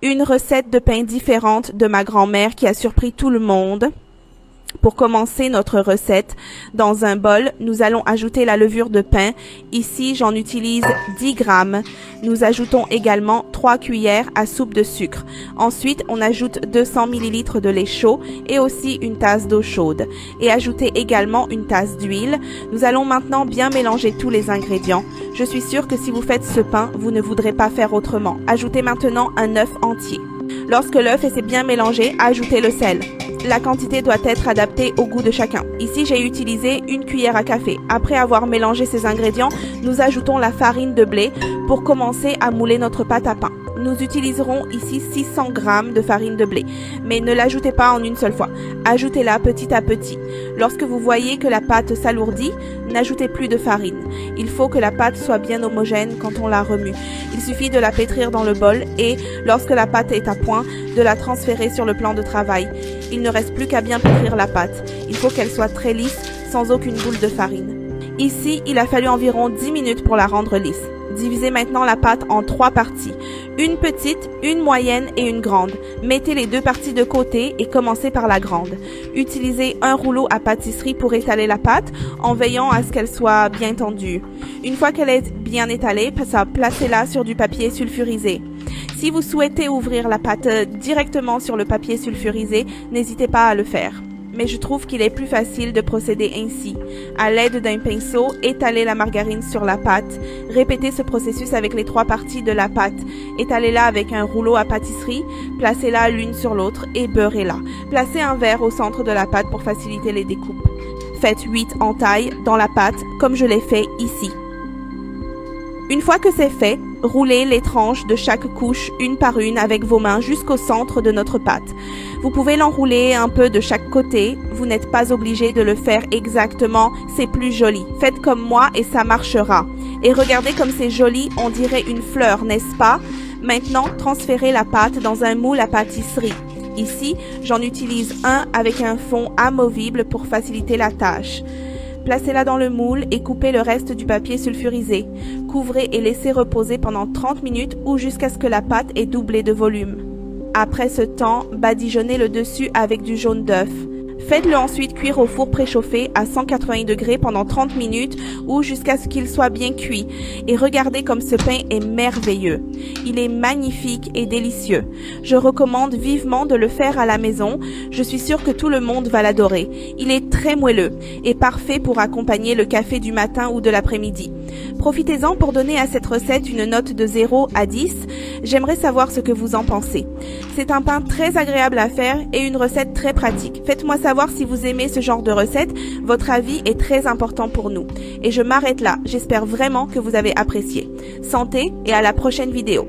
une recette de pain différente de ma grand-mère qui a surpris tout le monde. Pour commencer notre recette, dans un bol, nous allons ajouter la levure de pain. Ici, j'en utilise 10 grammes. Nous ajoutons également 3 cuillères à soupe de sucre. Ensuite, on ajoute 200 ml de lait chaud et aussi une tasse d'eau chaude. Et ajoutez également une tasse d'huile. Nous allons maintenant bien mélanger tous les ingrédients. Je suis sûre que si vous faites ce pain, vous ne voudrez pas faire autrement. Ajoutez maintenant un œuf entier. Lorsque l'œuf est bien mélangé, ajoutez le sel. La quantité doit être adaptée au goût de chacun. Ici, j'ai utilisé une cuillère à café. Après avoir mélangé ces ingrédients, nous ajoutons la farine de blé pour commencer à mouler notre pâte à pain. Nous utiliserons ici 600 g de farine de blé, mais ne l'ajoutez pas en une seule fois. Ajoutez-la petit à petit. Lorsque vous voyez que la pâte s'alourdit, n'ajoutez plus de farine. Il faut que la pâte soit bien homogène quand on la remue. Il suffit de la pétrir dans le bol et, lorsque la pâte est à point, de la transférer sur le plan de travail. Il ne reste plus qu'à bien pétrir la pâte. Il faut qu'elle soit très lisse, sans aucune boule de farine. Ici, il a fallu environ 10 minutes pour la rendre lisse. Divisez maintenant la pâte en 3 parties. Une petite, une moyenne et une grande. Mettez les 2 parties de côté et commencez par la grande. Utilisez un rouleau à pâtisserie pour étaler la pâte en veillant à ce qu'elle soit bien tendue. Une fois qu'elle est bien étalée, placez-la sur du papier sulfurisé. Si vous souhaitez ouvrir la pâte directement sur le papier sulfurisé, n'hésitez pas à le faire. Mais je trouve qu'il est plus facile de procéder ainsi. À l'aide d'un pinceau, étalez la margarine sur la pâte. Répétez ce processus avec les 3 parties de la pâte. Étalez-la avec un rouleau à pâtisserie, placez-la l'une sur l'autre et beurrez-la. Placez un verre au centre de la pâte pour faciliter les découpes. Faites 8 entailles dans la pâte comme je l'ai fait ici. Une fois que c'est fait, roulez les tranches de chaque couche une par une avec vos mains jusqu'au centre de notre pâte. Vous pouvez l'enrouler un peu de chaque côté, vous n'êtes pas obligé de le faire exactement, c'est plus joli. Faites comme moi et ça marchera. Et regardez comme c'est joli, on dirait une fleur, n'est-ce pas? Maintenant, transférez la pâte dans un moule à pâtisserie. Ici, j'en utilise un avec un fond amovible pour faciliter la tâche. Placez-la dans le moule et coupez le reste du papier sulfurisé. Couvrez et laissez reposer pendant 30 minutes ou jusqu'à ce que la pâte ait doublé de volume. Après ce temps, badigeonnez le dessus avec du jaune d'œuf. Faites-le ensuite cuire au four préchauffé à 180 degrés pendant 30 minutes ou jusqu'à ce qu'il soit bien cuit. Et regardez comme ce pain est merveilleux. Il est magnifique et délicieux. Je recommande vivement de le faire à la maison. Je suis sûre que tout le monde va l'adorer. Il est très moelleux et parfait pour accompagner le café du matin ou de l'après-midi. Profitez-en pour donner à cette recette une note de 0 à 10. J'aimerais savoir ce que vous en pensez. C'est un pain très agréable à faire et une recette très pratique. Faites-moi savoir si vous aimez ce genre de recette. Votre avis est très important pour nous. Et je m'arrête là. J'espère vraiment que vous avez apprécié. Santé et à la prochaine vidéo.